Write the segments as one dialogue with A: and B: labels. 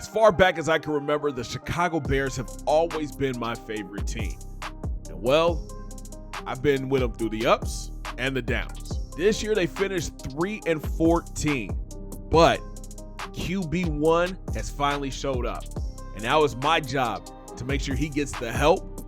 A: As far back as I can remember, the Chicago Bears have always been my favorite team. And well, I've been with them through the ups and the downs. This year they finished 3-14, but QB1 has finally showed up. And now it's my job to make sure he gets the help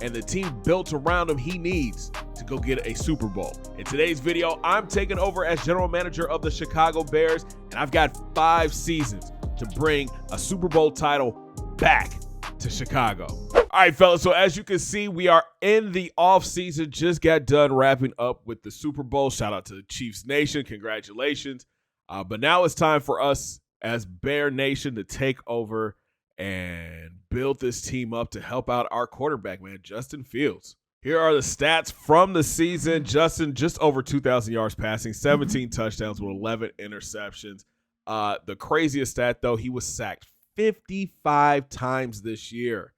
A: and the team built around him he needs to go get a Super Bowl. In today's video, I'm taking over as general manager of the Chicago Bears, and I've got 5 seasons to bring a Super Bowl title back to Chicago. All right, fellas, so as you can see, we are in the offseason. Just got done wrapping up with the Super Bowl. Shout out to the Chiefs Nation. Congratulations. But now it's time for us as Bear Nation to take over and build this team up to help out our quarterback, man, Justin Fields. Here are the stats from the season. Justin, just over 2,000 yards passing, 17 touchdowns with 11 interceptions. The craziest stat, though, he was sacked 55 times this year.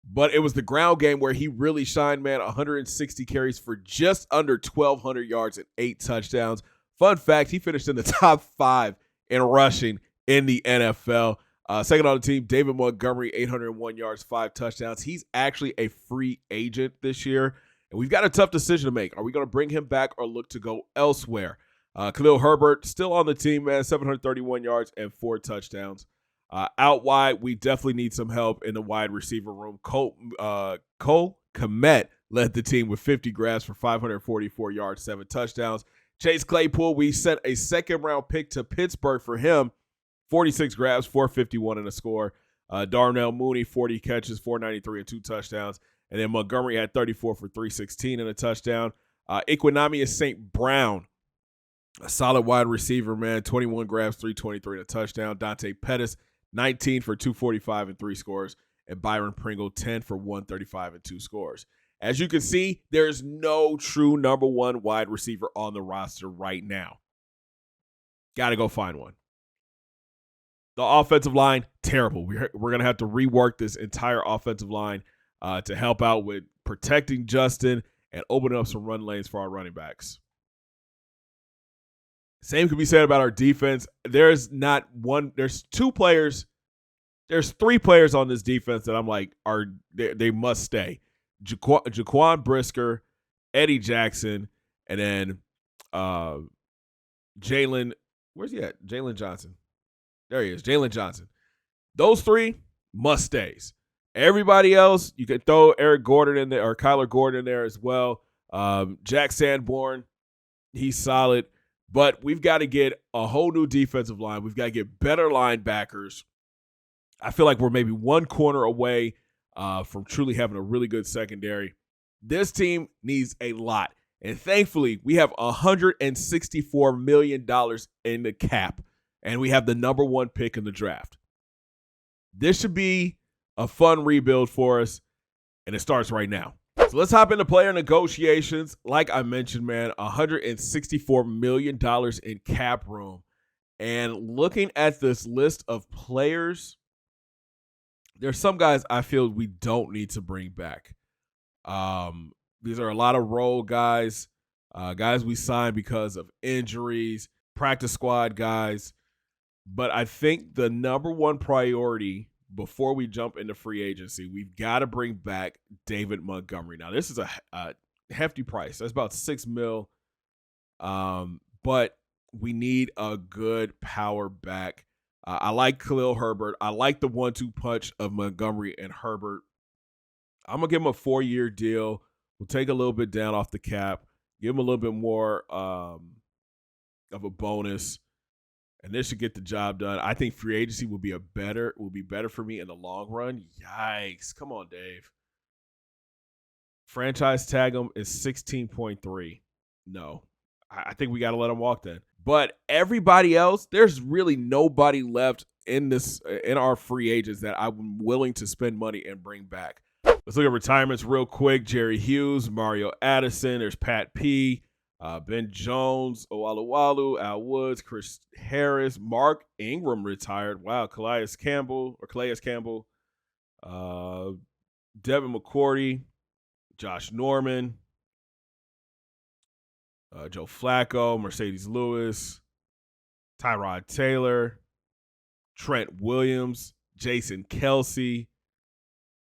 A: But it was the ground game where he really shined, man. 160 carries for just under 1,200 yards and 8 touchdowns. Fun fact, he finished in the top 5 in rushing in the NFL. Second on the team, David Montgomery, 801 yards, 5 touchdowns. He's actually a free agent this year. And we've got a tough decision to make. Are we going to bring him back or look to go elsewhere? Khalil Herbert, still on the team, man, 731 yards and 4 touchdowns. Out wide, we definitely need some help in the wide receiver room. Cole Kmet led the team with 50 grabs for 544 yards, 7 touchdowns. Chase Claypool, we sent a second-round pick to Pittsburgh for him. 46 grabs, 451 and a score. Darnell Mooney, 40 catches, 493 and 2 touchdowns. And then Montgomery had 34 for 316 and a touchdown. Equinemius St. Brown, a solid wide receiver, man. 21 grabs, 323 and a touchdown. Dante Pettis, 19 for 245 and 3 scores. And Byron Pringle, 10 for 135 and 2 scores. As you can see, there's no true number one wide receiver on the roster right now. Got to go find one. The offensive line, terrible. We're going to have to rework this entire offensive line to help out with protecting Justin and opening up some run lanes for our running backs. Same could be said about our defense. There's 3 players on this defense that I'm like, they must stay. Jaquan Brisker, Eddie Jackson, and then Jalen, where's he at? Jalen Johnson. There he is, Jalen Johnson. Those 3 must-stays. Everybody else, you can throw Eric Gordon in there or Kyler Gordon in there as well. Jack Sanborn, he's solid. But we've got to get a whole new defensive line. We've got to get better linebackers. I feel like we're maybe one corner away from truly having a really good secondary. This team needs a lot. And thankfully, we have $164 million in the cap. And we have the number 1 pick in the draft. This should be a fun rebuild for us, and it starts right now. So let's hop into player negotiations. Like I mentioned, man, $164 million in cap room. And looking at this list of players, there's some guys I feel we don't need to bring back. These are a lot of role guys, guys we signed because of injuries, practice squad guys. But I think the number 1 priority before we jump into free agency, we've got to bring back David Montgomery. Now, this is a hefty price. That's about $6 million. But we need a good power back. I like Khalil Herbert. I like the 1-2 punch of Montgomery and Herbert. I'm going to give him a 4-year deal. We'll take a little bit down off the cap. Give him a little bit more of a bonus. And this should get the job done. I think free agency will be better for me in the long run. Yikes. Come on, Dave. Franchise tag him is 16.3. No. I think we got to let him walk then. But everybody else, there's really nobody left in our free agents that I'm willing to spend money and bring back. Let's look at retirements real quick. Jerry Hughes, Mario Addison, there's Pat P., Ben Jones, Owaluwalu, Al Woods, Chris Harris, Mark Ingram retired. Wow, Calais Campbell, Devin McCourty, Josh Norman, Joe Flacco, Mercedes Lewis, Tyrod Taylor, Trent Williams, Jason Kelsey,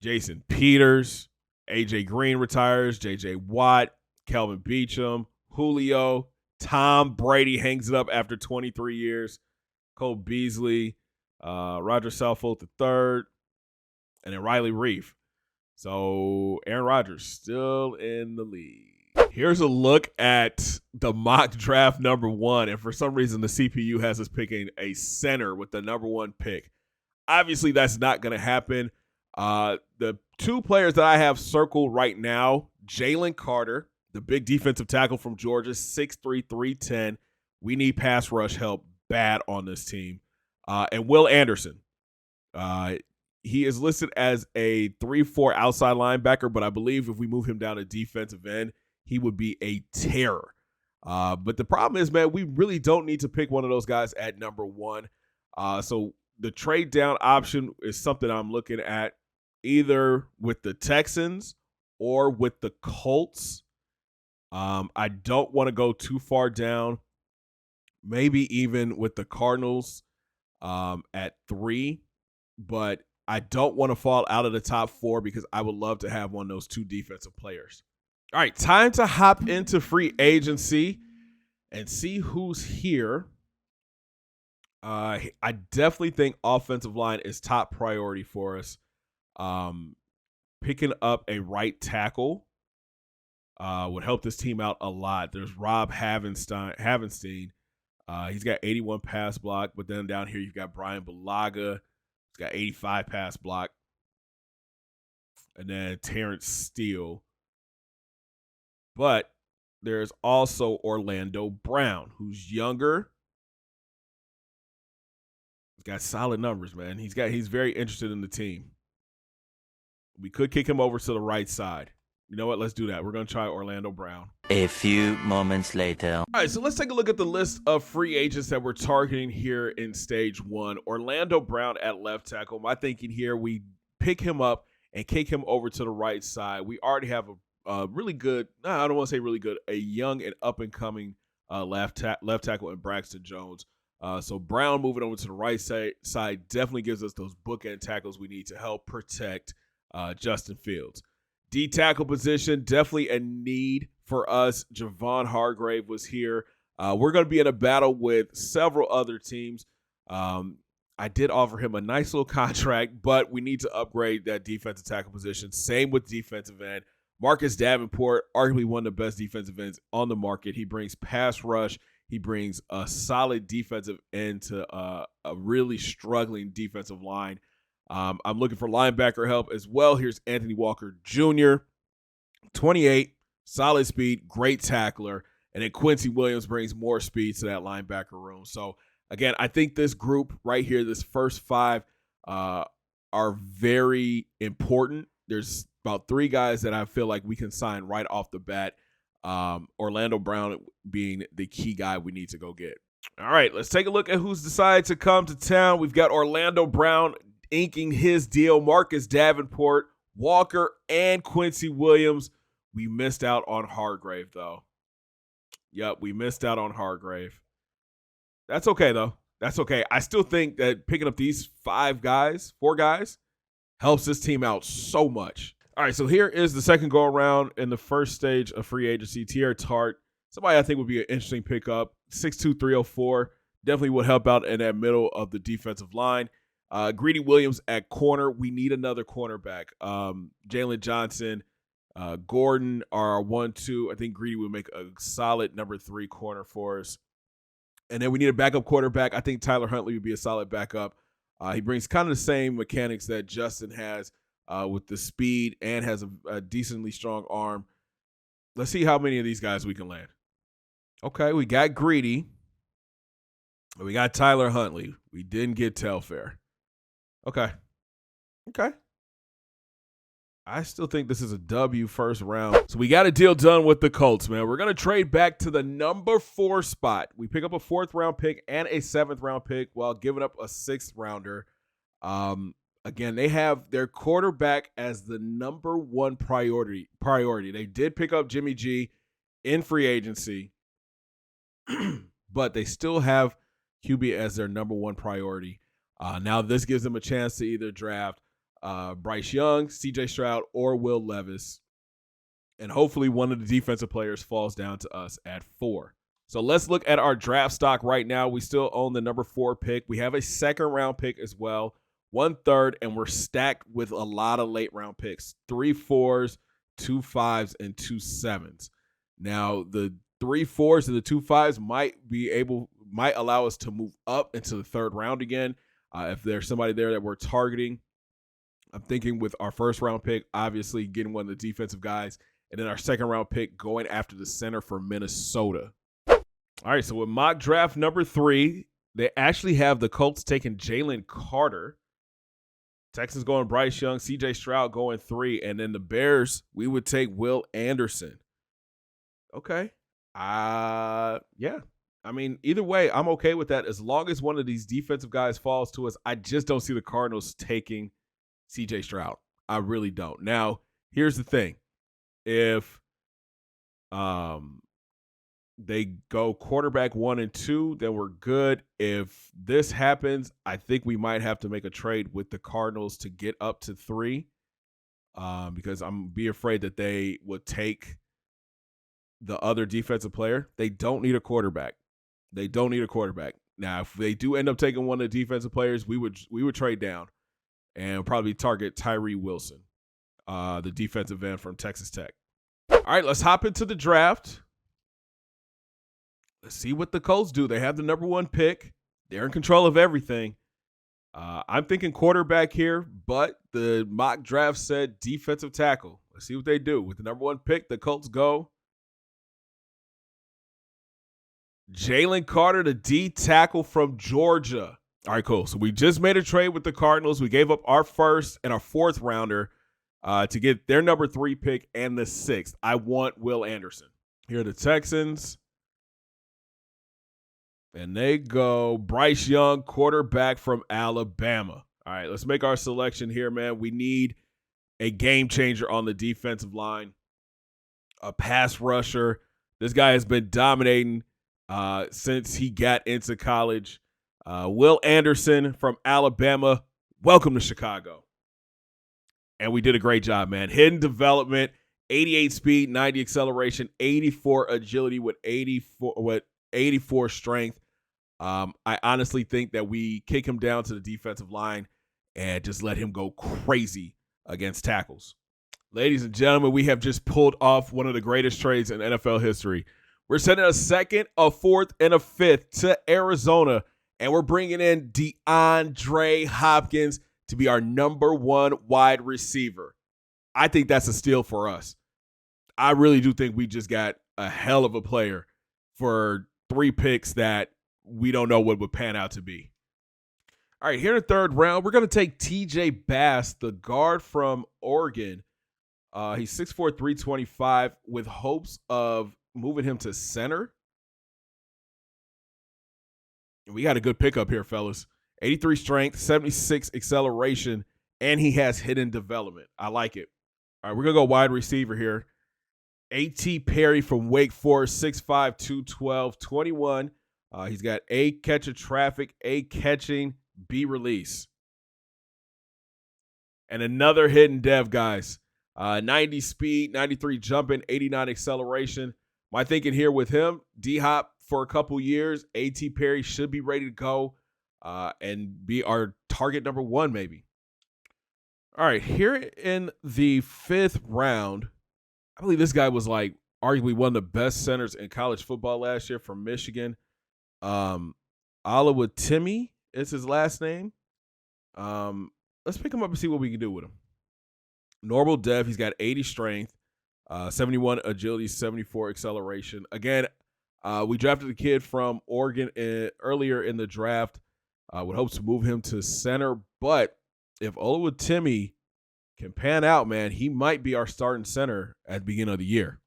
A: Jason Peters, AJ Green retires, JJ Watt, Kelvin Beachum, Julio, Tom Brady hangs it up after 23 years, Cole Beasley, Roger Southfield III, and then Riley Reef. So Aaron Rodgers still in the league. Here's a look at the mock draft number 1. And for some reason, the CPU has us picking a center with the number 1 pick. Obviously, that's not going to happen. The 2 players that I have circled right now, Jalen Carter, the big defensive tackle from Georgia, 6'3", 310. We need pass rush help bad on this team. And Will Anderson. He is listed as a 3-4 outside linebacker, but I believe if we move him down to defensive end, he would be a terror. But the problem is, man, we really don't need to pick one of those guys at number 1. So the trade down option is something I'm looking at either with the Texans or with the Colts. I don't want to go too far down. Maybe even with the Cardinals at 3. But I don't want to fall out of the top 4 because I would love to have one of those 2 defensive players. All right, time to hop into free agency and see who's here. I definitely think offensive line is top priority for us. Picking up a right tackle would help this team out a lot. There's Rob Havenstein. He's got 81 pass block, but then down here you've got Brian Bulaga. He's got 85 pass block. And then Terrence Steele. But there's also Orlando Brown, who's younger. He's got solid numbers, man. He's very interested in the team. We could kick him over to the right side. You know what? Let's do that. We're going to try Orlando Brown.
B: A few moments later.
A: All right, so let's take a look at the list of free agents that we're targeting here in stage 1. Orlando Brown at left tackle. My thinking here, we pick him up and kick him over to the right side. We already have a really good, I don't want to say really good, a young and up-and-coming left tackle in Braxton Jones. So Brown moving over to the right side definitely gives us those bookend tackles we need to help protect Justin Fields. D tackle position, definitely a need for us. Javon Hargrave was here. We're going to be in a battle with several other teams. I did offer him a nice little contract, but we need to upgrade that defensive tackle position. Same with defensive end. Marcus Davenport, arguably one of the best defensive ends on the market. He brings pass rush. He brings a solid defensive end to a really struggling defensive line. I'm looking for linebacker help as well. Here's Anthony Walker Jr., 28, solid speed, great tackler. And then Quincy Williams brings more speed to that linebacker room. So, again, I think this group right here, this first 5, are very important. There's about 3 guys that I feel like we can sign right off the bat. Orlando Brown being the key guy we need to go get. All right, let's take a look at who's decided to come to town. We've got Orlando Brown inking his deal, Marcus Davenport, Walker, and Quincy Williams. We missed out on Hargrave, though. Yep, we missed out on Hargrave. That's okay, though. That's okay. I still think that picking up these 4 guys, helps this team out so much. All right, so here is the second go-around in the first stage of free agency. Tierra Tart, somebody I think would be an interesting pickup. 6'2", 304. Definitely would help out in that middle of the defensive line. Greedy Williams at corner. We need another cornerback. Jalen Johnson, Gordon are our 1-2. I think Greedy would make a solid number 3 corner for us. And then we need a backup quarterback. I think Tyler Huntley would be a solid backup. He brings kind of the same mechanics that Justin has with the speed and has a decently strong arm. Let's see how many of these guys we can land. Okay, we got Greedy. We got Tyler Huntley. We didn't get Telfair. Okay. I still think this is a W first round. So we got a deal done with the Colts, man. We're going to trade back to the number 4 spot. We pick up a 4th round pick and a 7th round pick while giving up a 6th rounder. Again, they have their quarterback as the number 1 priority. They did pick up Jimmy G in free agency, but they still have QB as their number 1 priority. Now this gives them a chance to either draft Bryce Young, CJ Stroud, or Will Levis. And hopefully one of the defensive players falls down to us at 4. So let's look at our draft stock right now. We still own the number 4 pick. We have a second-round pick as well, 1/3, and we're stacked with a lot of late-round picks, 3 4s, 2 5s, and 2 7s. Now, the 3 4s and the 2 5s might allow us to move up into the 3rd round again. If there's somebody there that we're targeting, I'm thinking with our 1st-round pick, obviously getting one of the defensive guys, and then our 2nd-round pick going after the center for Minnesota. All right, so with mock draft number 3, they actually have the Colts taking Jalen Carter. Texans going Bryce Young, CJ Stroud going 3, and then the Bears, we would take Will Anderson. Okay. Yeah. I mean, either way, I'm okay with that as long as one of these defensive guys falls to us. I just don't see the Cardinals taking CJ Stroud. I really don't. Now, here's the thing. If they go quarterback 1 and 2, then we're good. If this happens, I think we might have to make a trade with the Cardinals to get up to 3, because I'm afraid that they would take the other defensive player. They don't need a quarterback. Now, if they do end up taking one of the defensive players, we would trade down and probably target Tyree Wilson, the defensive end from Texas Tech. All right, let's hop into the draft. Let's see what the Colts do. They have the number 1 pick. They're in control of everything. I'm thinking quarterback here, but the mock draft said defensive tackle. Let's see what they do. With the number 1 pick, the Colts go Jalen Carter, the D tackle from Georgia. All right, cool. So we just made a trade with the Cardinals. We gave up our 1st and our 4th rounder to get their number 3 pick and the 6th. I want Will Anderson. Here are the Texans. And they go Bryce Young, quarterback from Alabama. All right, let's make our selection here, man. We need a game changer on the defensive line, a pass rusher. This guy has been dominating since he got into college. Will Anderson from Alabama, welcome to Chicago. And we did a great job, man. Hidden development, 88 speed, 90 acceleration, 84 agility with 84 strength. I honestly think that we kick him down to the defensive line and just let him go crazy against tackles. Ladies and gentlemen, we have just pulled off one of the greatest trades in NFL history. We're sending a 2nd, a 4th, and a 5th to Arizona, and we're bringing in DeAndre Hopkins to be our number 1 wide receiver. I think that's a steal for us. I really do think we just got a hell of a player for 3 picks that we don't know what would pan out to be. All right, here in the 3rd round, we're going to take TJ Bass, the guard from Oregon. He's 6'4", 325, with hopes of moving him to center. We got a good pickup here, fellas. 83 strength, 76 acceleration, and he has hidden development. I like it. All right, we're going to go wide receiver here. A.T. Perry from Wake Forest, 6'5", 212, 21. He's got A, catch of traffic, A, catching, B, release. And another hidden dev, guys. 90 speed, 93 jumping, 89 acceleration. My thinking here with him, D-Hop for a couple years, A.T. Perry should be ready to go and be our target number 1 maybe. All right, here in the 5th round, I believe this guy was like arguably one of the best centers in college football last year from Michigan. Timmy is his last name. Let's pick him up and see what we can do with him. Normal dev, he's got 80 strength, 71 agility, 74 acceleration. Again, we drafted a kid from Oregon earlier in the draft. With hopes to move him to center, but if Timmy can pan out, man, he might be our starting center at the beginning of the year.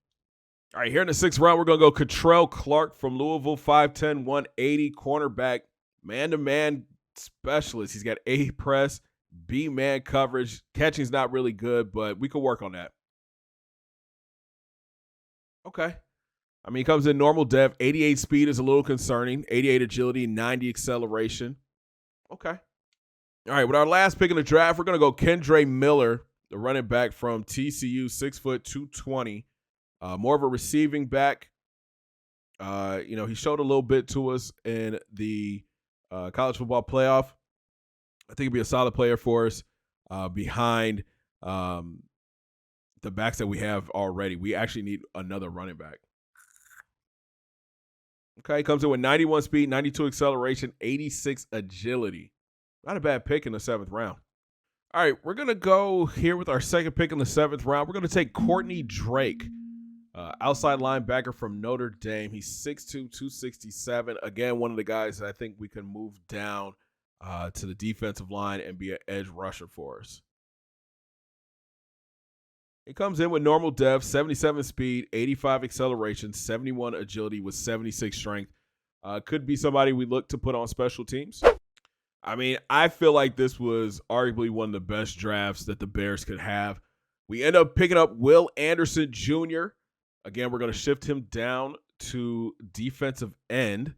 A: All right, here in the 6th round, we're going to go Catrell Clark from Louisville, 5'10", 180, cornerback, man-to-man specialist. He's got A press, B man coverage. Catching's not really good, but we could work on that. Okay. I mean, he comes in normal depth. 88 speed is a little concerning. 88 agility, 90 acceleration. Okay. All right, with our last pick in the draft, we're going to go Kendre Miller, the running back from TCU, 6', 220. More of a receiving back. He showed a little bit to us in the college football playoff. I think he'd be a solid player for us behind the backs that we have already. We actually need another running back. Okay, comes in with 91 speed, 92 acceleration, 86 agility. Not a bad pick in the 7th round. All right, we're going to go here with our second pick in the 7th round. We're going to take Courtney Drake, outside linebacker from Notre Dame. He's 6'2", 267. Again, one of the guys that I think we can move down to the defensive line and be an edge rusher for us. He comes in with normal depth, 77 speed, 85 acceleration, 71 agility with 76 strength. Could be somebody we look to put on special teams. I mean, I feel like this was arguably one of the best drafts that the Bears could have. We end up picking up Will Anderson Jr. Again, we're going to shift him down to defensive end,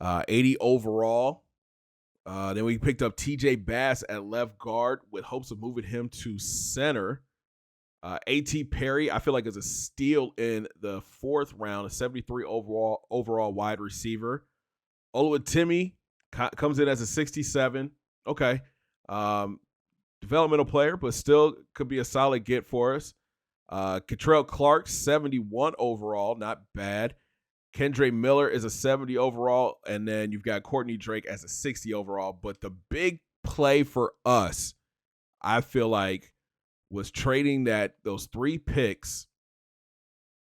A: 80 overall. Then we picked up TJ Bass at left guard with hopes of moving him to center. A.T. Perry, I feel like is a steal in the 4th round, a 73 overall wide receiver. Oluwatimi comes in as a 67. Okay. Developmental player, but still could be a solid get for us. Catrell Clark, 71 overall, not bad. Kendre Miller is a 70 overall, and then you've got Courtney Drake as a 60 overall. But the big play for us, I feel like, was trading those 3 picks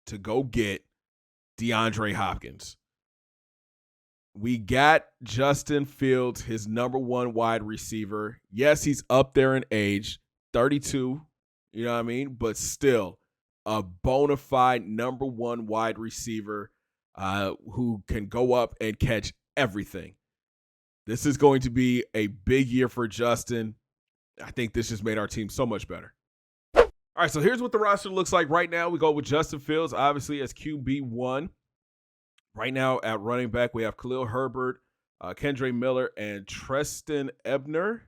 A: to go get DeAndre Hopkins. We got Justin Fields, his number 1 wide receiver. Yes, he's up there in age, 32, you know what I mean? But still, a bona fide number 1 wide receiver who can go up and catch everything. This is going to be a big year for Justin. I think this just made our team so much better. All right, so here's what the roster looks like right now. We go with Justin Fields, obviously, as QB1. Right now at running back, we have Khalil Herbert, Kendre Miller, and Treston Ebner.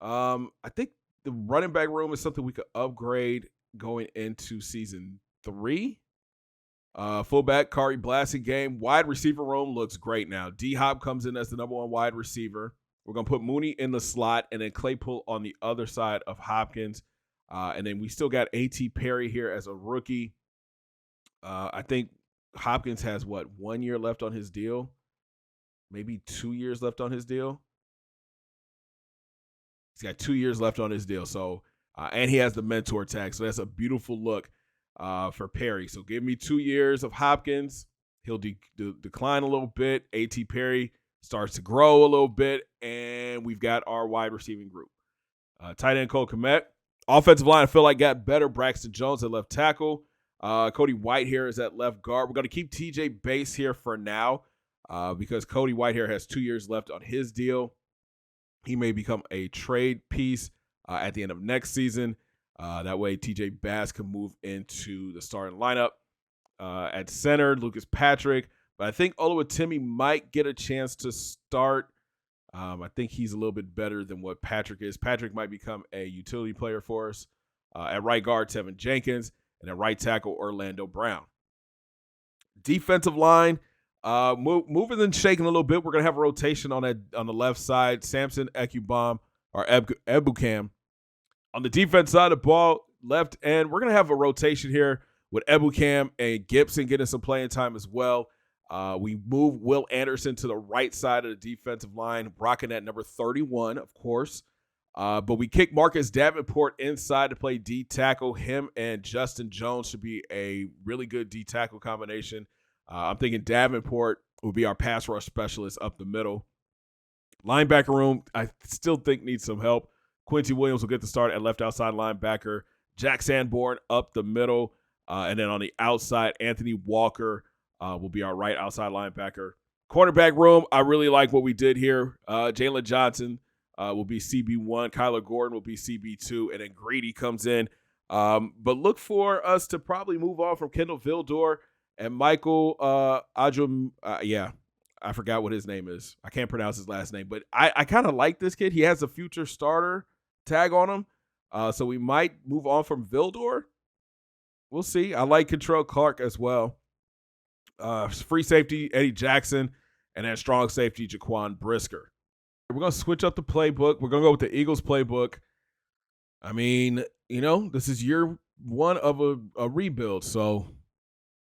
A: I think the running back room is something we could upgrade going into season 3. Fullback, Kari Blasingame. Wide receiver room looks great now. D-Hop comes in as the number 1 wide receiver. We're going to put Mooney in the slot and then Claypool on the other side of Hopkins. And then we still got A.T. Perry here as a rookie. I think Hopkins has, 1 year left on his deal? Maybe 2 years left on his deal? He's got 2 years left on his deal. So, and he has the mentor tag. So that's a beautiful look for Perry. So give me 2 years of Hopkins. He'll decline a little bit. A.T. Perry starts to grow a little bit. And we've got our wide receiving group. Tight end Cole Kmet. Offensive line, I feel like got better. Braxton Jones at left tackle. Cody Whitehair is at left guard. We're going to keep TJ Bass here for now because Cody Whitehair has 2 years left on his deal. He may become a trade piece at the end of next season. That way, TJ Bass can move into the starting lineup. At center, Lucas Patrick. But I think Oluwatimi might get a chance to start. I think he's a little bit better than what Patrick is. Patrick might become a utility player for us. At right guard, Tevin Jenkins. And at right tackle, Orlando Brown. Defensive line, moving and shaking a little bit. We're going to have a rotation on the left side. Samson Ekubam or Ebukam. On the defense side of the ball, left end, we're going to have a rotation here with Ebukam and Gibson getting some playing time as well. We move Will Anderson to the right side of the defensive line, rocking at number 31, of course. But we kick Marcus Davenport inside to play D tackle. Him and Justin Jones should be a really good D tackle combination. I'm thinking Davenport will be our pass rush specialist up the middle. Linebacker room, I still think needs some help. Quincy Williams will get the start at left outside linebacker. Jack Sanborn up the middle. And then on the outside, Anthony Walker will be our right outside linebacker. Cornerback room, I really like what we did here. Jalen Johnson will be CB1. Kyler Gordon will be CB2. And then Greedy comes in. But look for us to probably move on from Kendall Vildor and Michael I forgot what his name is. I can't pronounce his last name, but I kind of like this kid. He has a future starter tag on him. So we might move on from Vildor. We'll see. I like Control Clark as well. Free safety, Eddie Jackson, and then strong safety, Jaquan Brisker. We're going to switch up the playbook. We're going to go with the Eagles playbook. I mean, this is year one of a rebuild. So,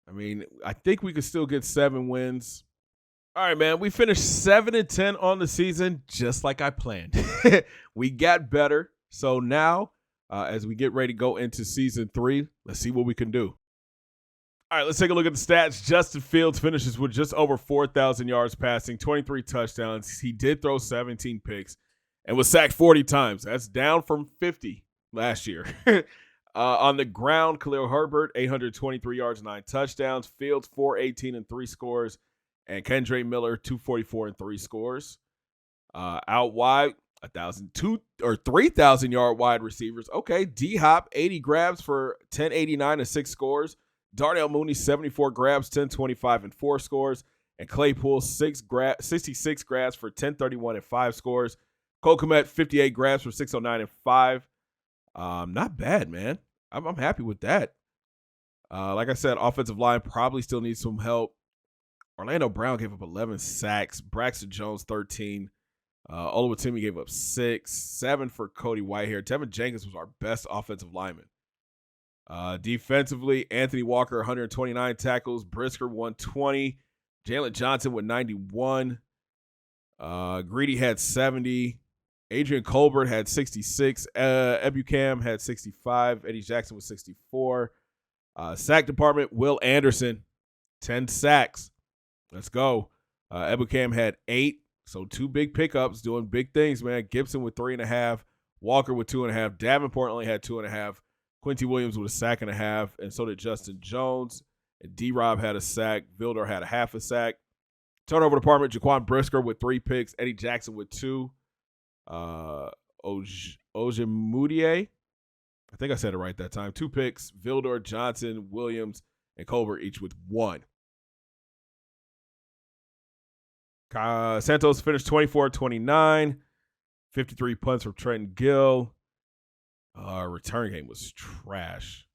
A: I mean, I think we could still get 7 wins. All right, man. We finished 7-10 on the season, just like I planned. We got better. So now, as we get ready to go into season 3, let's see what we can do. All right, let's take a look at the stats. Justin Fields finishes with just over 4,000 yards passing, 23 touchdowns. He did throw 17 picks and was sacked 40 times. That's down from 50 last year. On the ground, Khalil Herbert, 823 yards, 9 touchdowns. Fields, 418 and 3 scores. And Kendre Miller, 244 and 3 scores. Out wide, 3,000 yard wide receivers. Okay, D-Hop, 80 grabs for 1089 and 6 scores. Darnell Mooney, 74 grabs, 1025 and 4 scores. And Claypool, 66 grabs for 1031 and 5 scores. Cole Kmet, 58 grabs for 609 and 5. Not bad, man. I'm happy with that. Like I said, offensive line probably still needs some help. Orlando Brown gave up 11 sacks. Braxton Jones, 13. Oluwatimi gave up 6. 7 for Cody Whitehair. Tevin Jenkins was our best offensive lineman. Defensively, Anthony Walker, 129 tackles. Brisker, 120. Jalen Johnson with 91. Greedy had 70. Adrian Colbert had 66. Ebukam had 65. Eddie Jackson was 64. Sack department, Will Anderson, 10 sacks. Let's go. Ebukam had 8. So 2 big pickups doing big things, man. Gibson with 3.5. Walker with 2.5. Davenport only had 2.5. Quincy Williams with a sack and a half, and so did Justin Jones. And D-Rob had a sack. Vildor had a half a sack. Turnover department, Jaquan Brisker with 3 picks. Eddie Jackson with 2. Ojemudier, I think I said it right that time. 2 picks. Vildor, Johnson, Williams, and Colbert each with 1. Santos finished 24-29. 53 punts from Trenton Gill. Return game was trash.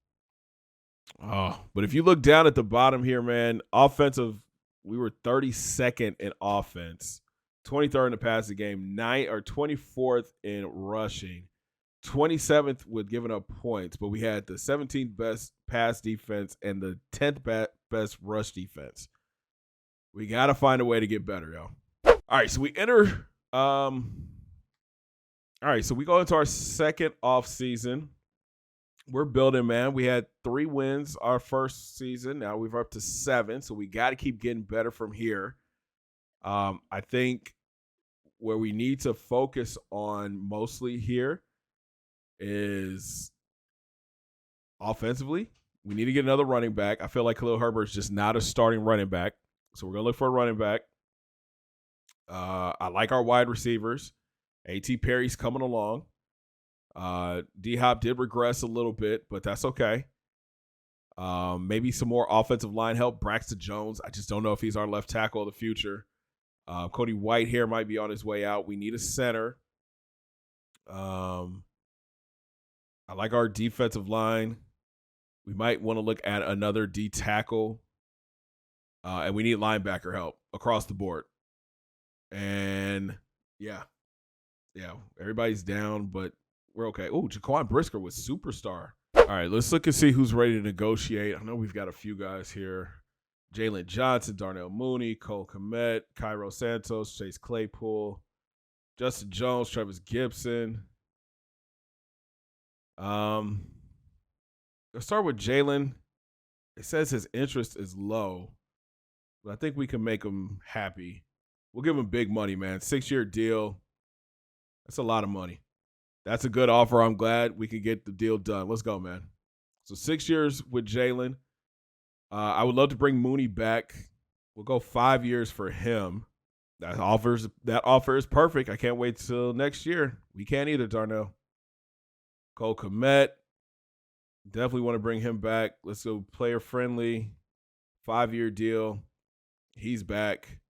A: But if you look down at the bottom here, man, offensive, we were 32nd in offense, 23rd in the passing game, 24th in rushing, 27th with giving up points, but we had the 17th best pass defense and the 10th best rush defense. We got to find a way to get better, yo. All right, so we enter all right, so we go into our second off season. We're building, man. We had 3 wins our first season. Now we're up to 7, so we got to keep getting better from here. I think where we need to focus on mostly here is offensively. We need to get another running back. I feel like Khalil Herbert is just not a starting running back, so we're going to look for a running back. I like our wide receivers. A.T. Perry's coming along. D-Hop did regress a little bit, but that's okay. Maybe some more offensive line help. Braxton Jones, I just don't know if he's our left tackle of the future. Cody Whitehair might be on his way out. We need a center. I like our defensive line. We might want to look at another D tackle. And we need linebacker help across the board. And, yeah, everybody's down, but we're okay. Oh, Jaquan Brisker was superstar. All right, let's look and see who's ready to negotiate. I know we've got a few guys here. Jalen Johnson, Darnell Mooney, Cole Kmet, Cairo Santos, Chase Claypool, Justin Jones, Travis Gibson. Let's start with Jalen. It says his interest is low, but I think we can make him happy. We'll give him big money, man. 6-year deal. That's a lot of money. That's a good offer. I'm glad we can get the deal done. Let's go, man. So 6 years with Jalen. I would love to bring Mooney back. We'll go 5 years for him. That offer is perfect. I can't wait till next year. We can't either, Darnell. Cole Kmet. Definitely want to bring him back. Let's go player friendly. 5-year deal. He's back.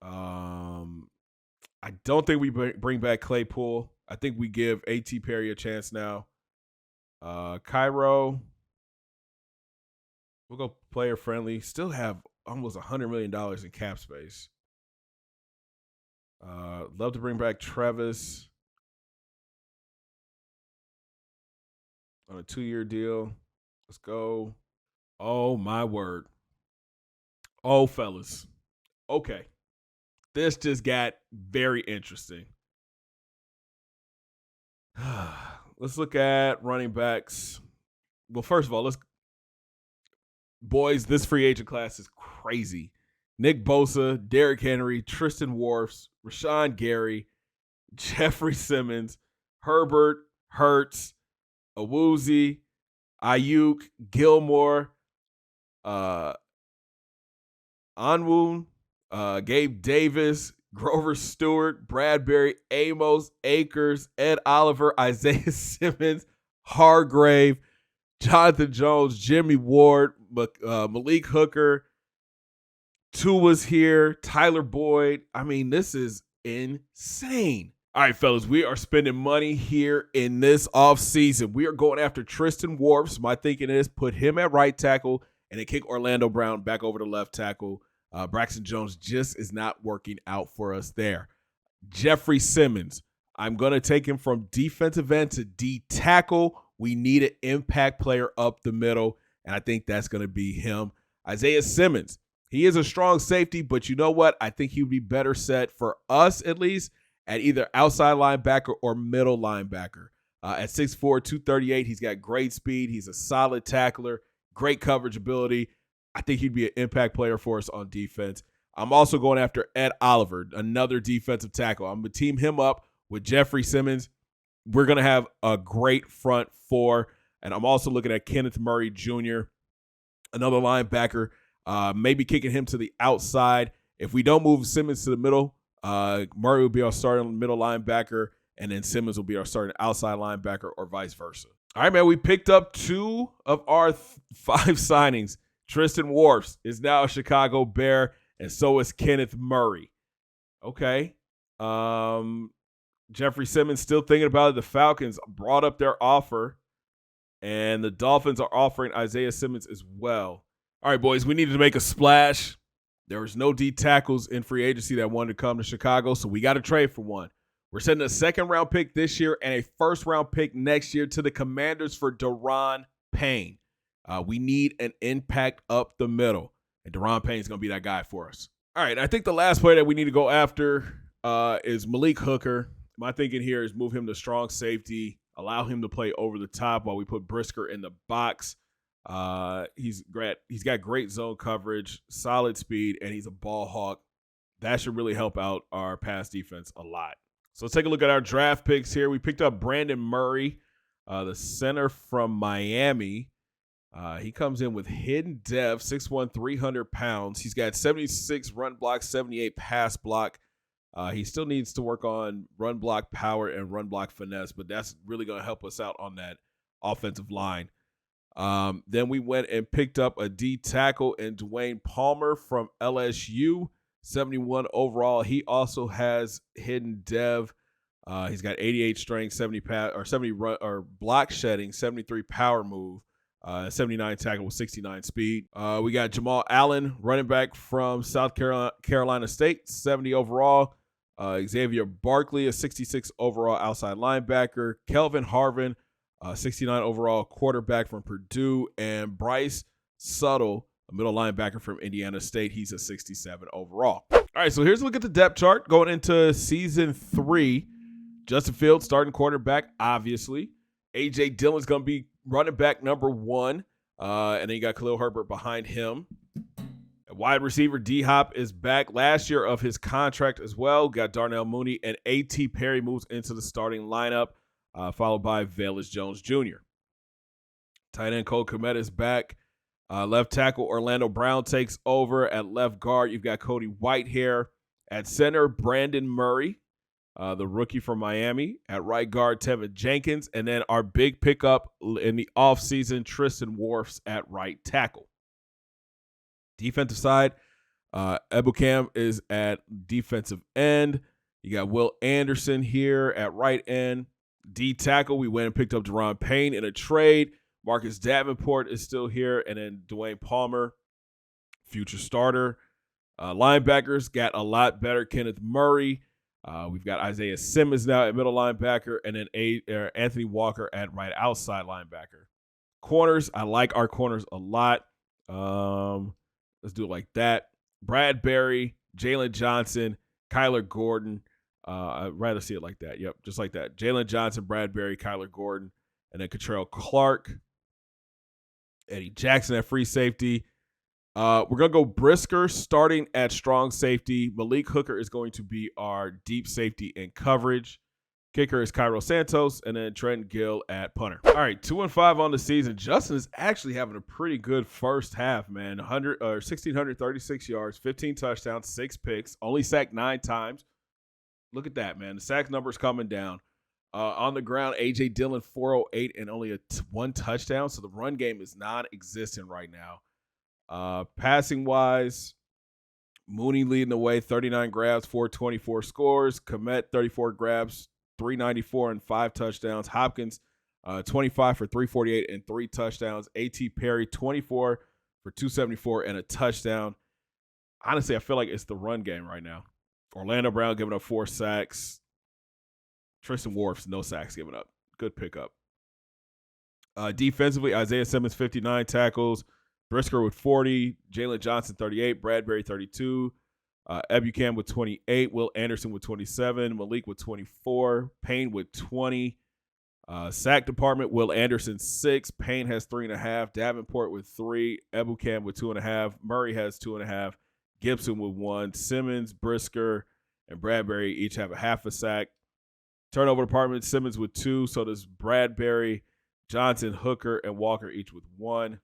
A: I don't think we bring back Claypool. I think we give A.T. Perry a chance now. Cairo, we'll go player friendly. Still have almost $100 million in cap space. Love to bring back Travis on a 2-year deal. Let's go. Oh, my word. Oh, fellas. Okay. This just got very interesting. Let's look at running backs. Well, first of all, boys, this free agent class is crazy. Nick Bosa, Derrick Henry, Tristan Wirfs, Rashawn Gary, Jeffrey Simmons, Herbert, Hurts, Awuzie, Ayuk, Gilmore, Anwoon, Gabe Davis, Grover Stewart, Bradbury, Amos, Akers, Ed Oliver, Isaiah Simmons, Hargrave, Jonathan Jones, Jimmy Ward, Malik Hooker, Tua's here, Tyler Boyd. I mean, this is insane. All right, fellas, we are spending money here in this offseason. We are going after Tristan Wirfs. My thinking is put him at right tackle and then kick Orlando Brown back over to left tackle. Braxton Jones just is not working out for us there. Jeffrey Simmons, I'm going to take him from defensive end to D tackle. We need an impact player up the middle, and I think that's going to be him. Isaiah Simmons, he is a strong safety, but you know what? I think he would be better set for us at least at either outside linebacker or middle linebacker. At 6'4", 238, he's got great speed. He's a solid tackler, great coverage ability. I think he'd be an impact player for us on defense. I'm also going after Ed Oliver, another defensive tackle. I'm going to team him up with Jeffrey Simmons. We're going to have a great front four. And I'm also looking at Kenneth Murray Jr., another linebacker, maybe kicking him to the outside. If we don't move Simmons to the middle, Murray will be our starting middle linebacker, and then Simmons will be our starting outside linebacker or vice versa. All right, man, we picked up 2 of our 5 signings. Tristan Wirfs is now a Chicago Bear, and so is Kenneth Murray. Okay. Jeffrey Simmons still thinking about it. The Falcons brought up their offer, and the Dolphins are offering Isaiah Simmons as well. All right, boys, we needed to make a splash. There was no D tackles in free agency that wanted to come to Chicago, so we got to trade for one. We're sending a 2nd-round pick this year and a 1st-round pick next year to the Commanders for Daron Payne. We need an impact up the middle, and Daron Payne is going to be that guy for us. All right, I think the last player that we need to go after is Malik Hooker. My thinking here is move him to strong safety, allow him to play over the top while we put Brisker in the box. He's got great zone coverage, solid speed, and he's a ball hawk. That should really help out our pass defense a lot. So let's take a look at our draft picks here. We picked up Brandon Murray, the center from Miami. He comes in with hidden depth, 6'1", 300 pounds. He's got 76 run block, 78 pass block. He still needs to work on run block power and run block finesse, but that's really going to help us out on that offensive line. Then we went and picked up a D tackle in Dwayne Palmer from LSU, 71 overall. He also has hidden dev. He's got 88 strength, 70 run or block shedding, 73 power move, 79 tackle with 69 speed. We got Jamal Allen, running back from South Carolina State, 70 overall. Xavier Barkley, a 66 overall outside linebacker. Kelvin Harvin, 69 overall quarterback from Purdue, and Bryce Suttle, a middle linebacker from Indiana State. He's a 67 overall. All right, so here's a look at the depth chart going into season 3. Justin Fields, starting quarterback, obviously. A.J. Dillon's going to be running back number 1, and then you got Khalil Herbert behind him. Wide receiver D-Hop is back last year of his contract as well. Got Darnell Mooney, and A.T. Perry moves into the starting lineup, followed by Velus Jones Jr. Tight end Cole Kmet is back. Left tackle Orlando Brown takes over. At left guard, you've got Cody Whitehair. At center, Brandon Murray, the rookie from Miami. At right guard, Tevin Jenkins. And then our big pickup in the offseason, Tristan Wirfs at right tackle. Defensive side, Ebukam is at defensive end. You got Will Anderson here at right end. D tackle, we went and picked up Deron Payne in a trade. Marcus Davenport is still here. And then Dwayne Palmer, future starter. Linebackers got a lot better. Kenneth Murray. We've got Isaiah Simmons now at middle linebacker. And then Anthony Walker at right outside linebacker. Corners, I like our corners a lot. Let's do it like that. Bradbury, Jalen Johnson, Kyler Gordon. I'd rather see it like that. Yep, just like that. Jalen Johnson, Bradbury, Kyler Gordon, and then Catrell Clark. Eddie Jackson at free safety. We're going to go Brisker starting at strong safety. Malik Hooker is going to be our deep safety in coverage. Kicker is Cairo Santos, and then Trent Gill at punter. All right, 2-5 on the season. Justin is actually having a pretty good first half, man. 1,636 yards, 15 touchdowns, 6 picks, only sacked 9 times. Look at that, man. The sack number's coming down. On the ground, A.J. Dillon, 408 and only 1 touchdown, so the run game is non-existent right now. Passing-wise, Mooney leading the way, 39 grabs, 424 scores. Komet, 34 grabs, 394 and 5 touchdowns. Hopkins, 25 for 348 and 3 touchdowns. A.T. Perry, 24 for 274 and a touchdown. Honestly, I feel like it's the run game right now. Orlando Brown giving up 4 sacks. Tristan Wirfs, no sacks given up. Good pickup. Defensively, Isaiah Simmons, 59 tackles. Brisker with 40. Jalen Johnson, 38. Bradbury, 32. Ebukam with 28. Will Anderson with 27. Malik with 24. Payne with 20. Sack department, Will Anderson, 6. Payne has 3.5. Davenport with 3. Ebukam with 2.5. Murray has 2.5. Gibson with 1. Simmons, Brisker, and Bradbury each have a half a sack. Turnover department, Simmons with 2. So does Bradbury, Johnson, Hooker, and Walker each with 1.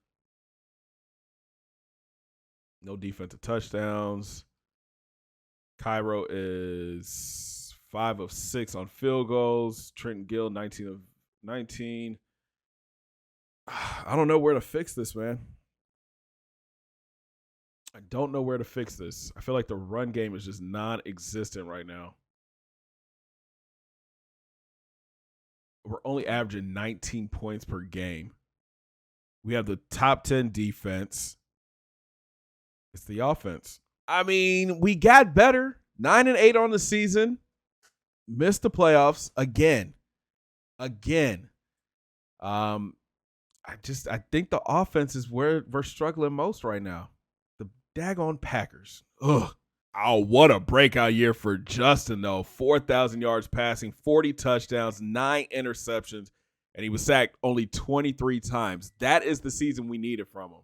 A: No defensive touchdowns. Cairo is 5 of 6 on field goals. Trenton Gill, 19 of 19. I don't know where to fix this, man. I don't know where to fix this. I feel like the run game is just non-existent right now. We're only averaging 19 points per game. We have the top 10 defense. It's the offense. I mean, we got better. 9-8 on the season. Missed the playoffs again. I think the offense is where we're struggling most right now. The daggone Packers. Ugh. Oh, what a breakout year for Justin, though. 4,000 yards passing, 40 touchdowns, 9 interceptions, and he was sacked only 23 times. That is the season we needed from him.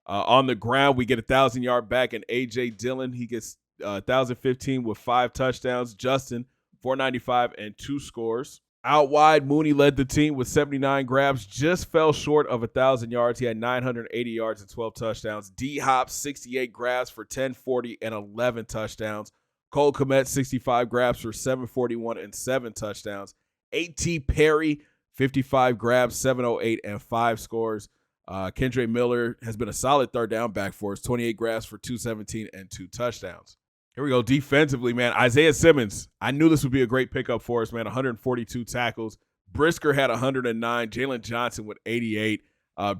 A: On the ground, we get 1,000-yard back, and A.J. Dillon, he gets 1,015 with 5 touchdowns. Justin, 495 and 2 scores. Out wide, Mooney led the team with 79 grabs, just fell short of 1,000 yards. He had 980 yards and 12 touchdowns. D-Hop, 68 grabs for 1040 and 11 touchdowns. Cole Kmet, 65 grabs for 741 and 7 touchdowns. A.T. Perry, 55 grabs, 708 and 5 scores. Kendre Miller has been a solid third down back for us, 28 grabs for 217 and 2 touchdowns. Here we go. Defensively, man, Isaiah Simmons. I knew this would be a great pickup for us, man. 142 tackles. Brisker had 109. Jalen Johnson with 88.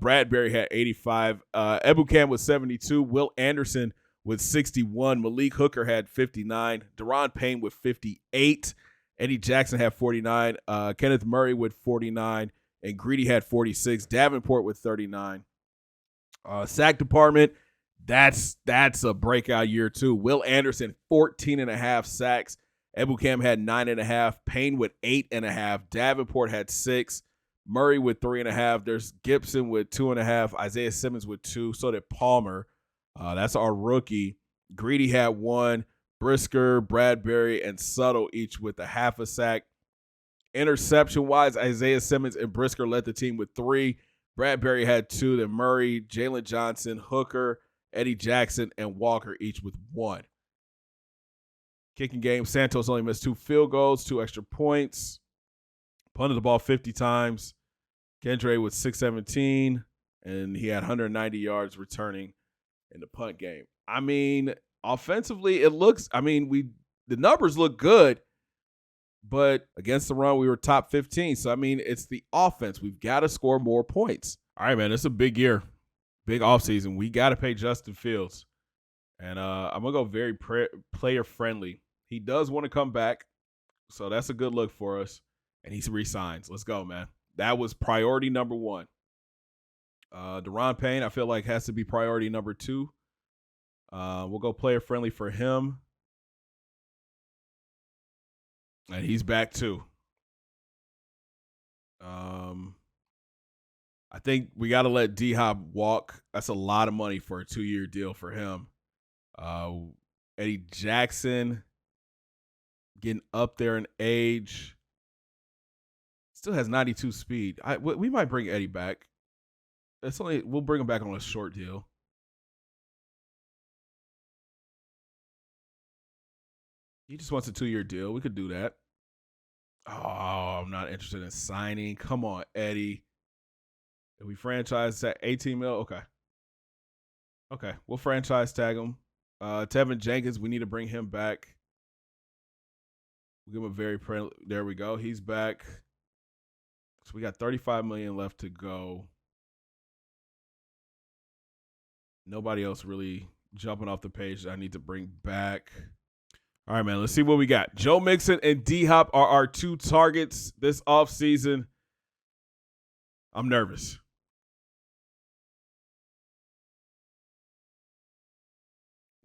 A: Bradbury had 85. Ebukam with 72. Will Anderson with 61. Malik Hooker had 59. Deron Payne with 58. Eddie Jackson had 49. Kenneth Murray with 49. And Greedy had 46. Davenport with 39. Sack department, that's a breakout year too. Will Anderson, 14.5 sacks. Ebukam had 9.5. Payne with 8.5. Davenport had 6. Murray with 3.5. There's Gibson with 2.5. Isaiah Simmons with 2. So did Palmer. That's our rookie. Greedy had 1. Brisker, Bradbury, and Suttle each with a half a sack. Interception-wise, Isaiah Simmons and Brisker led the team with 3. Bradbury had 2. Then Murray, Jalen Johnson, Hooker, Eddie Jackson, and Walker each with 1. Kicking game, Santos only missed 2 field goals, 2 extra points. Punted the ball 50 times. Kendre with 617, and he had 190 yards returning in the punt game. I mean, Offensively, the numbers look good, but against the run, we were top 15. So, it's the offense. We've got to score more points. All right, man, it's a big year, big offseason. We got to pay Justin Fields. And I'm going to go very player-friendly. He does want to come back, so that's a good look for us. And he resigns. Let's go, man. That was priority number one. Deron Payne, I feel like, has to be priority number two. We'll go player-friendly for him. And he's back, too. I think we got to let D-Hop walk. That's a lot of money for a 2-year deal for him. Eddie Jackson getting up there in age. Still has 92 speed. We might bring Eddie back. We'll bring him back on a short deal. He just wants a 2-year deal. We could do that. Oh, I'm not interested in signing. Come on, Eddie. If we franchise at 18 mil, okay, we'll franchise tag him. Tevin Jenkins, we need to bring him back. We'll give him there we go. He's back. So we got $35 million left to go. Nobody else really jumping off the page that I need to bring back. All right, man, let's see what we got. Joe Mixon and D-Hop are our 2 targets this offseason. I'm nervous.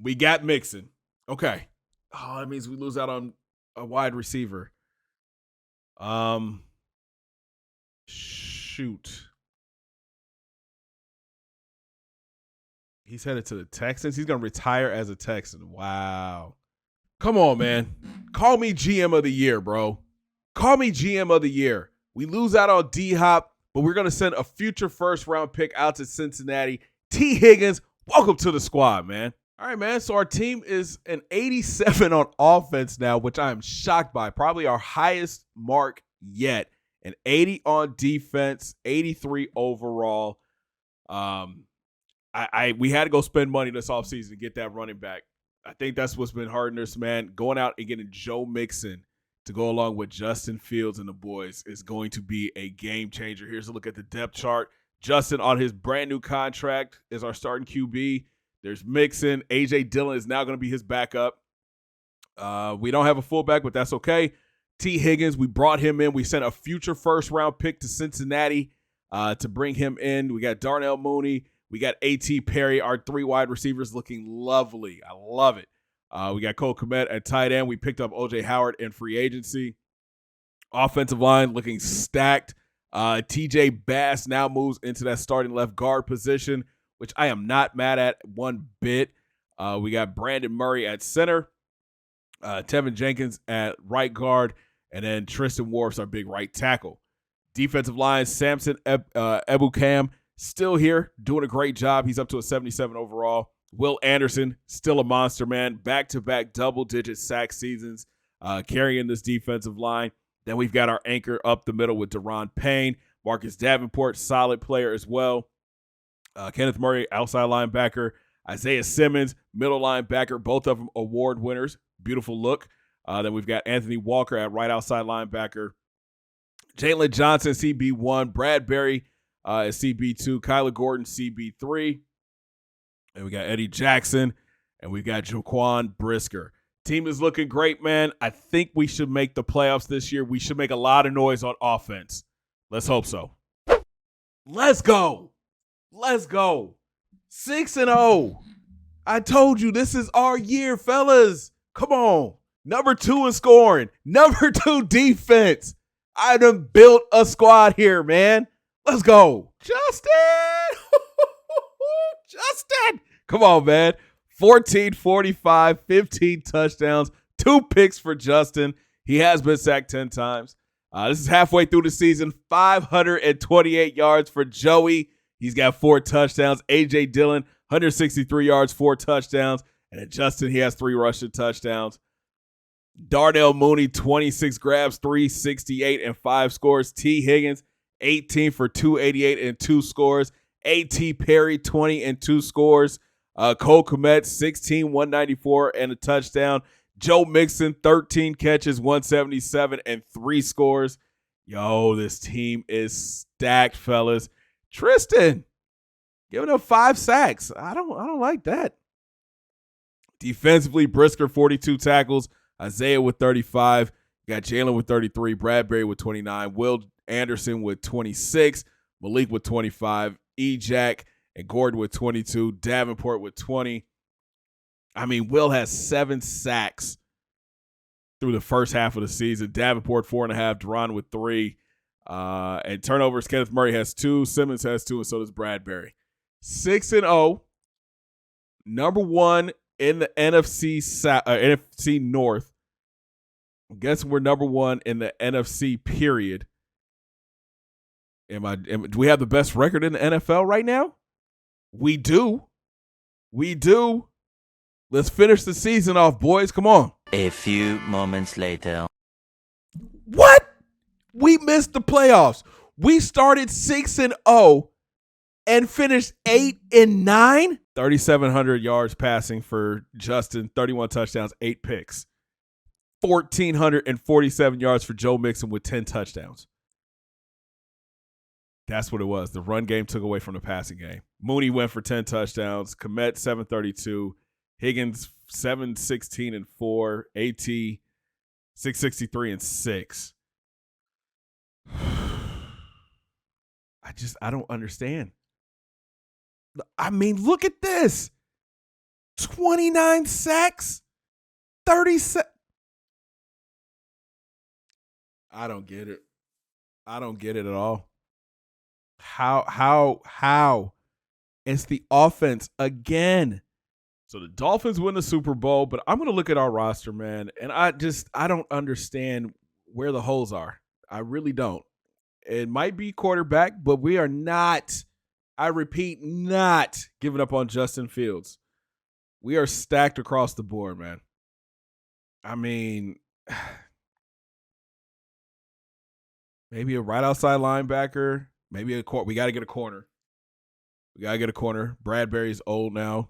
A: We got Mixon. Okay. Oh, that means we lose out on a wide receiver. Shoot. He's headed to the Texans. He's going to retire as a Texan. Wow. Come on, man. Call me GM of the year, bro. Call me GM of the year. We lose out on D-Hop, but we're going to send a future first-round pick out to Cincinnati. T. Higgins, welcome to the squad, man. All right, man. So our team is an 87 on offense now, which I am shocked by. Probably our highest mark yet. An 80 on defense, 83 overall. We had to go spend money this offseason to get that running back. I think that's what's been hurting us, man. Going out and getting Joe Mixon to go along with Justin Fields and the boys is going to be a game changer. Here's a look at the depth chart. Justin on his brand new contract is our starting QB. There's Mixon. A.J. Dillon is now going to be his backup. We don't have a fullback, but that's okay. T. Higgins, we brought him in. We sent a future first-round pick to Cincinnati to bring him in. We got Darnell Mooney. We got A.T. Perry, our 3 wide receivers looking lovely. I love it. We got Cole Kmet at tight end. We picked up O.J. Howard in free agency. Offensive line looking stacked. T.J. Bass now moves into that starting left guard position, which I am not mad at one bit. We got Brandon Murray at center. Tevin Jenkins at right guard. And then Tristan Wirfs, our big right tackle. Defensive line, Samson Ebukam, still here, doing a great job. He's up to a 77 overall. Will Anderson, still a monster, man. Back-to-back double-digit sack seasons, carrying this defensive line. Then we've got our anchor up the middle with Deron Payne. Marcus Davenport, solid player as well. Kenneth Murray, outside linebacker. Isaiah Simmons, middle linebacker. Both of them award winners. Beautiful look. Then we've got Anthony Walker at right outside linebacker. Jalen Johnson, CB1. Bradbury is CB2. Kyler Gordon, CB3. And we got Eddie Jackson. And we've got Jaquan Brisker. Team is looking great, man. I think we should make the playoffs this year. We should make a lot of noise on offense. Let's hope so. Let's go. Let's go. 6-0. I told you this is our year, fellas. Come on. Number 2 in scoring. Number 2 defense. I done built a squad here, man. Let's go. Justin. Justin. Come on, man. 14, 45, 15 touchdowns, 2 picks for Justin. He has been sacked 10 times. This is halfway through the season. 528 yards for Joey. He's got 4 touchdowns. A.J. Dillon, 163 yards, 4 touchdowns. And then Justin, he has 3 rushing touchdowns. Darnell Mooney, 26 grabs, 368 and 5 scores. T. Higgins, 18 for 288 and 2 scores. A.T. Perry, 20 and 2 scores. Cole Kmet, 16, 194 and a touchdown. Joe Mixon, 13 catches, 177 and 3 scores. Yo, this team is stacked, fellas. Tristan, giving up 5 sacks. I don't like that. Defensively, Brisker, 42 tackles. Isaiah with 35. Got Jalen with 33. Bradbury with 29. Will Anderson with 26. Malik with 25. E-Jack and Gordon with 22. Davenport with 20. I mean, Will has 7 sacks through the first half of the season. Davenport, 4.5. Duran with 3. And turnovers, Kenneth Murray has 2. Simmons has 2, and so does Bradbury. 6-0. Number 1 in the NFC North. I guess we're number 1 in the NFC, period. Do we have the best record in the NFL right now? We do. Let's finish the season off, boys. Come on.
B: A few moments later.
A: What? We missed the playoffs. We started 6-0 and finished 8-9. 3,700 yards passing for Justin, 31 touchdowns, 8 picks. 1,447 yards for Joe Mixon with 10 touchdowns. That's what it was. The run game took away from the passing game. Mooney went for 10 touchdowns. Kmet, 732. Higgins, 716 and 4. AT, 663 and 6. I don't understand. I mean, look at this. 29 sacks, 37. I don't get it. I don't get it at all. How? It's the offense again. So the Dolphins win the Super Bowl, but I'm going to look at our roster, man, and I don't understand where the holes are. I really don't. It might be quarterback, but we are not, I repeat, not giving up on Justin Fields. We are stacked across the board, man. I mean, maybe a right outside linebacker, maybe we got to get a corner. Bradbury's old now.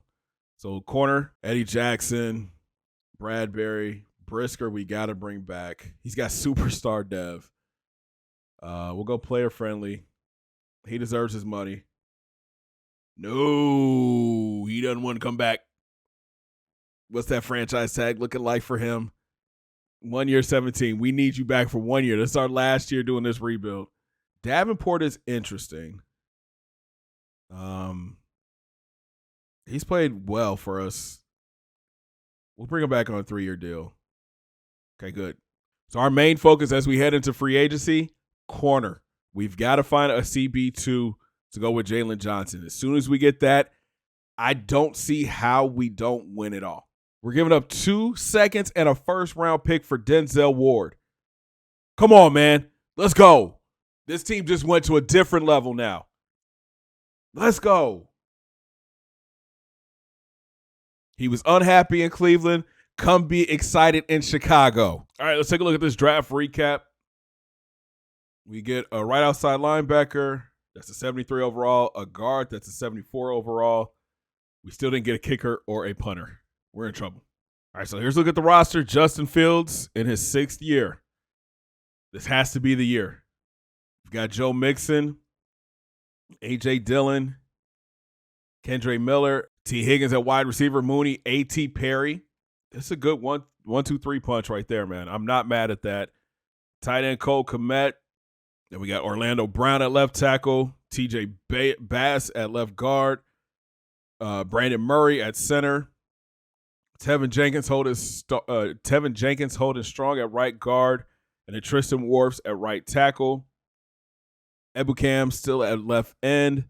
A: So corner, Eddie Jackson, Bradbury, Brisker, we got to bring back. He's got superstar dev. We'll go player friendly. He deserves his money. No, he doesn't want to come back. What's that franchise tag looking like for him? 1 year, 17. We need you back for 1 year. This is our last year doing this rebuild. Davenport is interesting. He's played well for us. We'll bring him back on a 3-year deal. Okay, good. So our main focus as we head into free agency, corner. We've got to find a CB2 to go with Jalen Johnson. As soon as we get that, I don't see how we don't win it all. We're giving up 2 seconds and a first-round pick for Denzel Ward. Come on, man. Let's go. This team just went to a different level now. Let's go. He was unhappy in Cleveland. Come be excited in Chicago. All right, let's take a look at this draft recap. We get a right outside linebacker. That's a 73 overall. A guard. That's a 74 overall. We still didn't get a kicker or a punter. We're in trouble. All right, so here's a look at the roster. Justin Fields in his 6th year. This has to be the year. We've got Joe Mixon, A.J. Dillon, Kendre Miller, T. Higgins at wide receiver, Mooney, A.T. Perry. This is a good 1-2-3 punch right there, man. I'm not mad at that. Tight end Cole Kmet. Then we got Orlando Brown at left tackle, T.J. Bass at left guard, Brandon Murray at center, Tevin Jenkins holding strong at right guard, and then Tristan Wirfs at right tackle. Ebukam still at left end.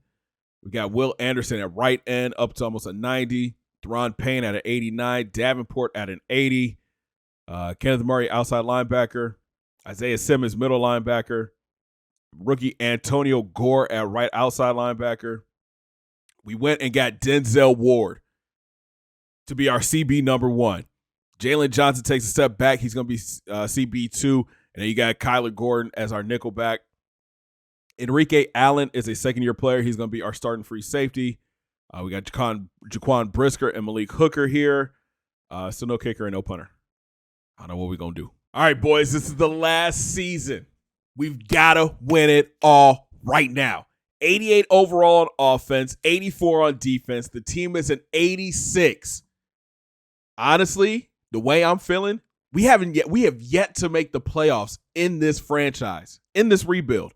A: We got Will Anderson at right end, up to almost a 90. Deron Payne at an 89. Davenport at an 80. Kenneth Murray, outside linebacker. Isaiah Simmons, middle linebacker. Rookie Antonio Gore at right outside linebacker. We went and got Denzel Ward to be our CB number 1. Jalen Johnson takes a step back. He's going to be CB2. And then you got Kyler Gordon as our nickelback. Enrique Allen is a second-year player. He's going to be our starting free safety. We got Jaquan Brisker and Malik Hooker here. Still no kicker and no punter. I don't know what we're going to do. All right, boys, this is the last season. We've got to win it all right now. 88 overall on offense, 84 on defense. The team is an 86. Honestly, the way I'm feeling, we have yet to make the playoffs in this franchise, in this rebuild.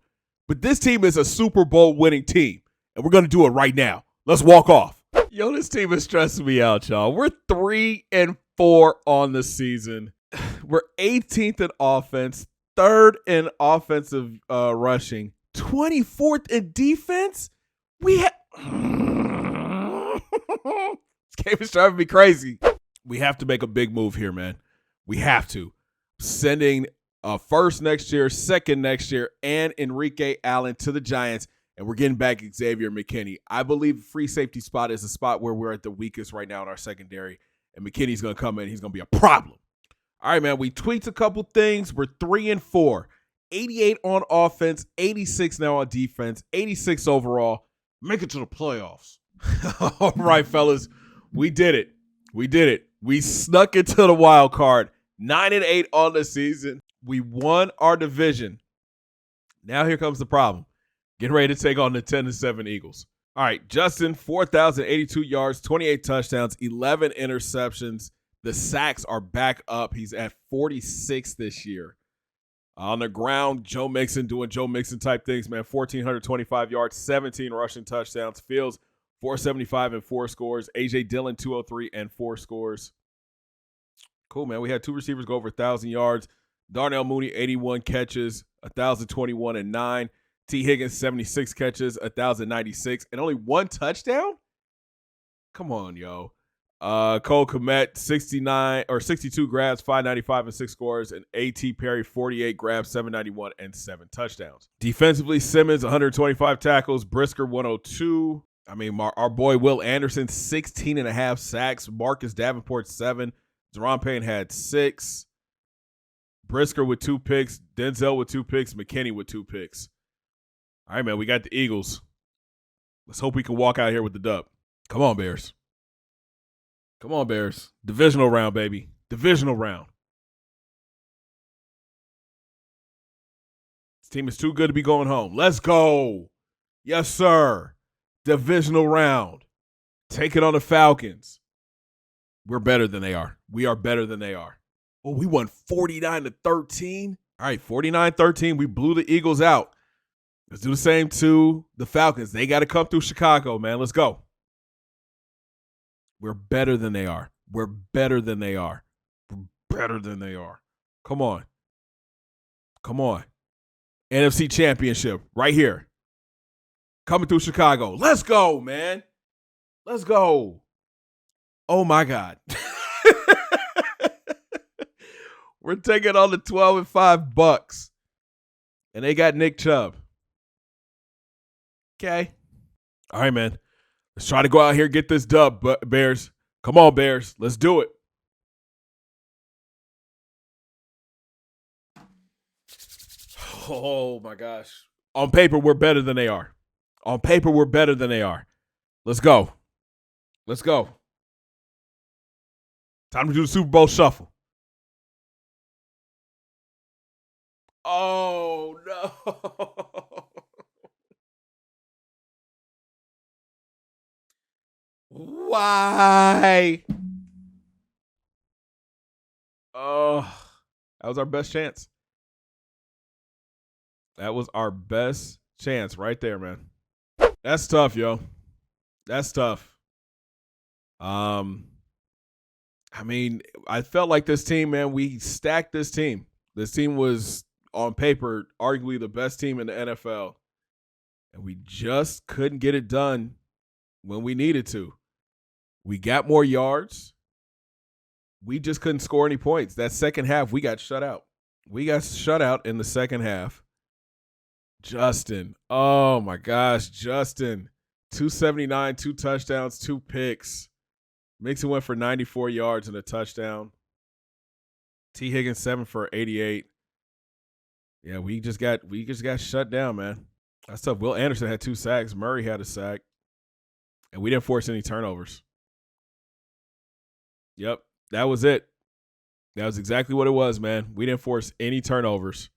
A: But this team is a Super Bowl winning team, and we're going to do it right now. Let's walk off. Yo, this team is stressing me out, y'all. We're 3-4 on the season. We're 18th in offense, 3rd in offensive rushing, 24th in defense. This game is driving me crazy. We have to make a big move here, man. We have to. Sending first next year, second next year, and Enrique Allen to the Giants, and we're getting back Xavier McKinney. I believe free safety spot is a spot where we're at the weakest right now in our secondary, and McKinney's going to come in. He's going to be a problem. All right, man, we tweaked a couple things. We're 3-4, 88 on offense, 86 now on defense, 86 overall. Make it to the playoffs. All right, fellas, we did it. We did it. We snuck into the wild card. 9-8 on the season. We won our division. Now here comes the problem. Getting ready to take on the 10-7 Eagles. All right, Justin, 4,082 yards, 28 touchdowns, 11 interceptions. The sacks are back up. He's at 46 this year. On the ground, Joe Mixon doing Joe Mixon type things, man. 1,425 yards, 17 rushing touchdowns. Fields, 475 and 4 scores. A.J. Dillon, 203 and 4 scores. Cool, man. We had 2 receivers go over 1,000 yards. Darnell Mooney, 81 catches, 1,021 and 9. T. Higgins, 76 catches, 1,096, and only 1 touchdown? Come on, yo. Cole Kmet, 62 grabs, 595 and 6 scores, and A.T. Perry, 48 grabs, 791 and 7 touchdowns. Defensively, Simmons, 125 tackles, Brisker, 102. I mean, our boy Will Anderson, 16 and a half sacks, Marcus Davenport, 7. Deron Payne had 6. Brisker with 2 picks, Denzel with 2 picks, McKinney with 2 picks. All right, man, we got the Eagles. Let's hope we can walk out here with the dub. Come on, Bears. Come on, Bears. Divisional round, baby. Divisional round. This team is too good to be going home. Let's go. Yes, sir. Divisional round. Take it on the Falcons. We're better than they are. We are better than they are. Oh, we won 49-13. All right, 49-13. We blew the Eagles out. Let's do the same to the Falcons. They got to come through Chicago, man. Let's go. We're better than they are. We're better than they are. We're better than they are. Come on. Come on. NFC Championship right here. Coming through Chicago. Let's go, man. Let's go. Oh, my God. We're taking on the 12-5 Bucks. And they got Nick Chubb. Okay. All right, man. Let's try to go out here and get this dub, Bears. Come on, Bears. Let's do it. Oh, my gosh. On paper, we're better than they are. On paper, we're better than they are. Let's go. Let's go. Time to do the Super Bowl shuffle. Oh, no. Why? Oh, that was our best chance. That was our best chance right there, man. That's tough, yo. That's tough. I mean, I felt like this team, man, we stacked this team. This team was, on paper, arguably the best team in the NFL. And we just couldn't get it done when we needed to. We got more yards. We just couldn't score any points. That second half, we got shut out. We got shut out in the second half. Justin. Oh, my gosh. Justin. 279, 2 touchdowns, 2 picks. Mixon went for 94 yards and a touchdown. T. Higgins, 7 for 88. Yeah, we just got shut down, man. That's tough. Will Anderson had 2 sacks. Murray had a sack. And we didn't force any turnovers. Yep, that was it. That was exactly what it was, man. We didn't force any turnovers.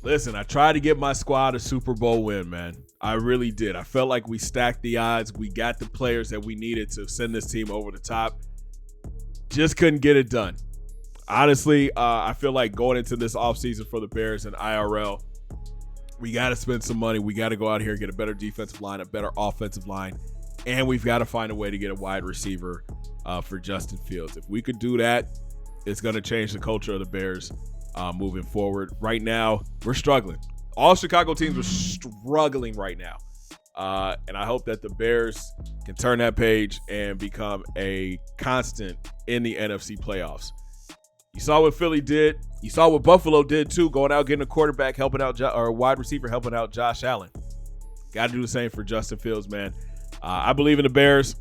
A: Listen, I tried to get my squad a Super Bowl win, man. I really did. I felt like we stacked the odds. We got the players that we needed to send this team over the top. Just couldn't get it done. Honestly, I feel like going into this offseason for the Bears and IRL, we got to spend some money. We got to go out here and get a better defensive line, a better offensive line, and we've got to find a way to get a wide receiver for Justin Fields. If we could do that, it's going to change the culture of the Bears moving forward. Right now, we're struggling. All Chicago teams are struggling right now. And I hope that the Bears can turn that page and become a constant in the NFC playoffs. You saw what Philly did. You saw what Buffalo did too, going out getting a quarterback, helping out or a wide receiver, helping out Josh Allen. Got to do the same for Justin Fields, man. I believe in the Bears.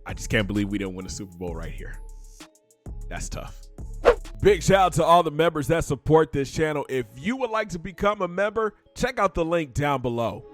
A: I just can't believe we didn't win the Super Bowl right here. That's tough. Big shout out to all the members that support this channel. If you would like to become a member, check out the link down below.